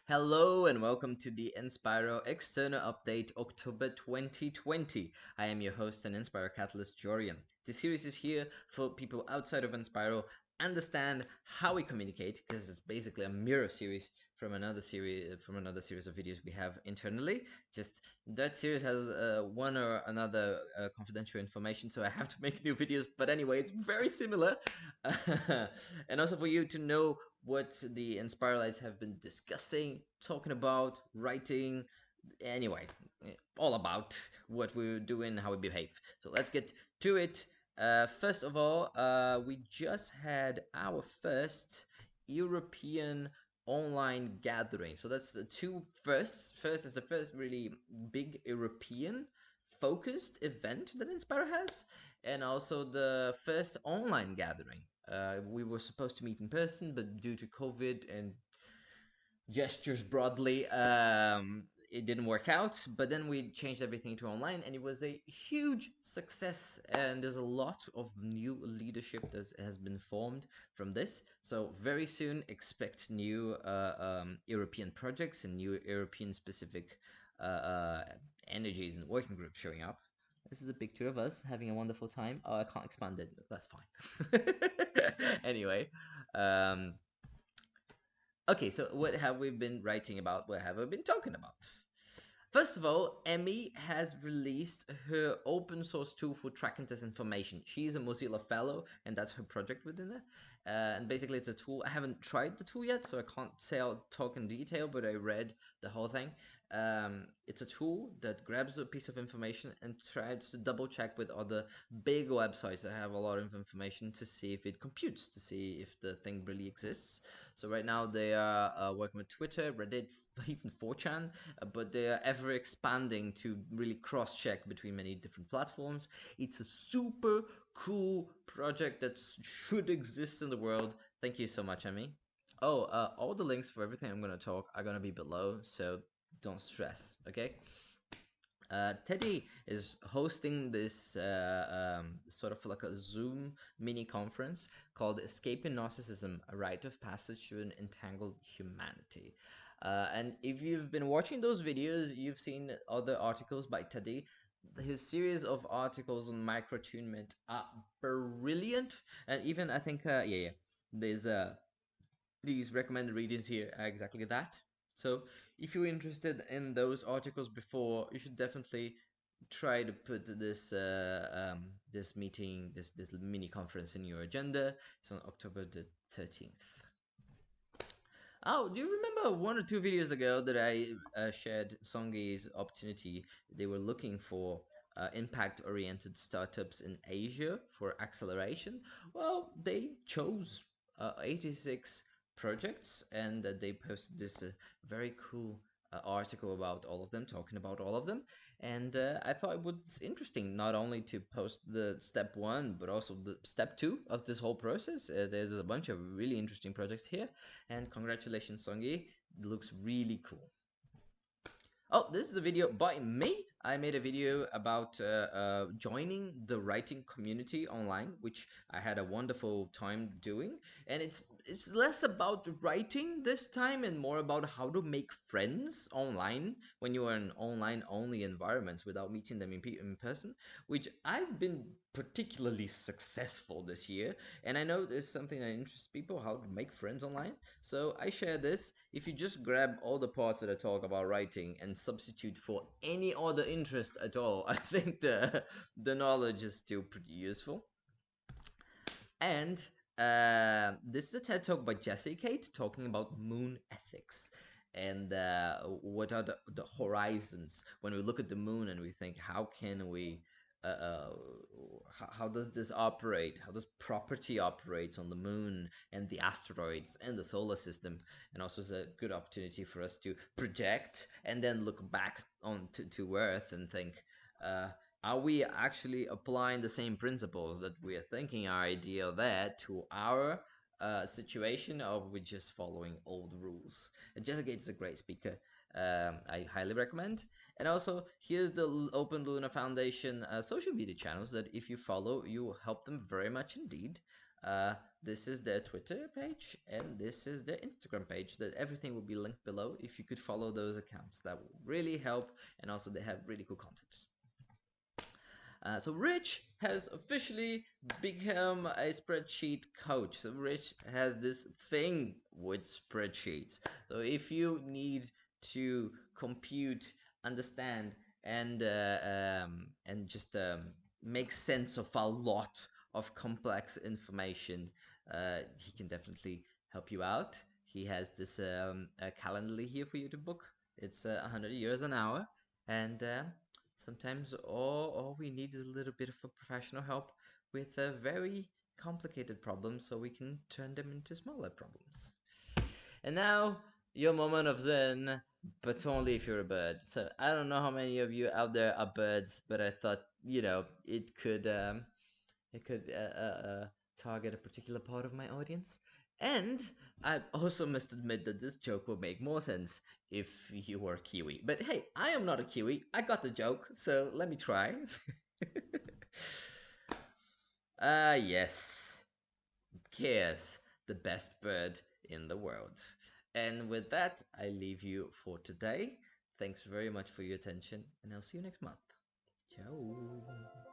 Hello and welcome to the Enspiral External Update October 2020. I am your host and Enspiral Catalyst Jorian. This series is here for people outside of Enspiral understand how we communicate because it's basically a mirror series from another series of videos we have internally. Just that series has one or another confidential information, so I have to make new videos. But anyway, it's very similar, and also for you to know what the Inspiralites have been discussing, talking about, writing, anyway, all about what we're doing, how we behave. So let's get to it. First of all, we just had our first European online gathering. So that's the two firsts. First is the first really big European focused event that Inspire has, and also the first online gathering. We were supposed to meet in person, but due to COVID and gestures broadly, it didn't work out. But then we changed everything to online, and it was a huge success. And there's a lot of new leadership that has been formed from this. So very soon, expect new European projects and new European specific energies and working groups showing up. This is a picture of us having a wonderful time. Oh, I can't expand it. That's fine. Anyway, um, okay, so what have we been writing about? What have we been talking about? First of all, Emmi has released her open source tool for tracking disinformation. She's a Mozilla Fellow, and that's her project within it. And basically, it's a tool. I haven't tried the tool yet, so I can't say I'll talk in detail, but I read the whole thing. It's a tool that grabs a piece of information and tries to double check with other big websites that have a lot of information to see if it computes, to see if the thing really exists. So right now they are working with Twitter, Reddit, even 4chan, but they are ever expanding to really cross-check between many different platforms. It's a super cool project that should exist in the world. Thank you so much, Emmi. Oh, all the links for everything I'm going to talk are going to be below, so don't stress, okay? Teddy is hosting this sort of like a Zoom mini conference called Escaping Narcissism, a Rite of Passage to an Entangled Humanity. And if you've been watching those videos, you've seen other articles by Teddy. His series of articles on microattunement are brilliant. And even I think, there's these recommended readings here are exactly that. So if you're interested in those articles before, you should definitely try to put this meeting, this mini conference in your agenda. It's on October the 13th. Oh, do you remember one or two videos ago that I shared Songyi's Opportunity? They were looking for impact-oriented startups in Asia for acceleration. Well, they chose 86 projects, and they posted this very cool article about all of them, talking about all of them. And I thought it was interesting not only to post the step one, but also the step two of this whole process. There's a bunch of really interesting projects here, and congratulations, Songyi. It looks really cool. Oh, this is a video by me. I made a video about joining the writing community online, which I had a wonderful time doing. And it's less about writing this time and more about how to make friends online when you are in online only environments without meeting them in person, which I've been particularly successful this year. And I know this is something that interests people, how to make friends online. So I share this. If you just grab all the parts that I talk about writing and substitute for any other interest at all, I think the knowledge is still pretty useful. And this is a TED Talk by Jesse Kate talking about moon ethics and what are the horizons when we look at the moon and we think, how can we uh, uh, how does this operate? How does property operate on the moon and the asteroids and the solar system? And also, it's a good opportunity for us to project and then look back on to Earth and think, uh, are we actually applying the same principles that we are thinking are ideal there to our situation, or are we just following old rules? And Jessica Gates is a great speaker. I highly recommend. And also, here's the Open Luna Foundation social media channels that if you follow, you will help them very much indeed. This is their Twitter page, and this is their Instagram page. That everything will be linked below. If you could follow those accounts, that will really help. And also, they have really cool content. So Rich has officially become a spreadsheet coach. So Rich has this thing with spreadsheets. So if you need to compute, understand, and just make sense of a lot of complex information, he can definitely help you out. He has this Calendly here for you to book. It's 100 euros an hour, and sometimes all we need is a little bit of a professional help with a very complicated problems so we can turn them into smaller problems. And now, your moment of zen, but only if you're a bird. So I don't know how many of you out there are birds, but I thought, it could target a particular part of my audience. And I also must admit that this joke will make more sense if you were a Kiwi. But hey, I am not a Kiwi. I got the joke, so let me try. Yes. Kiss, the best bird in the world. And with that, I leave you for today. Thanks very much for your attention, and I'll see you next month. Ciao.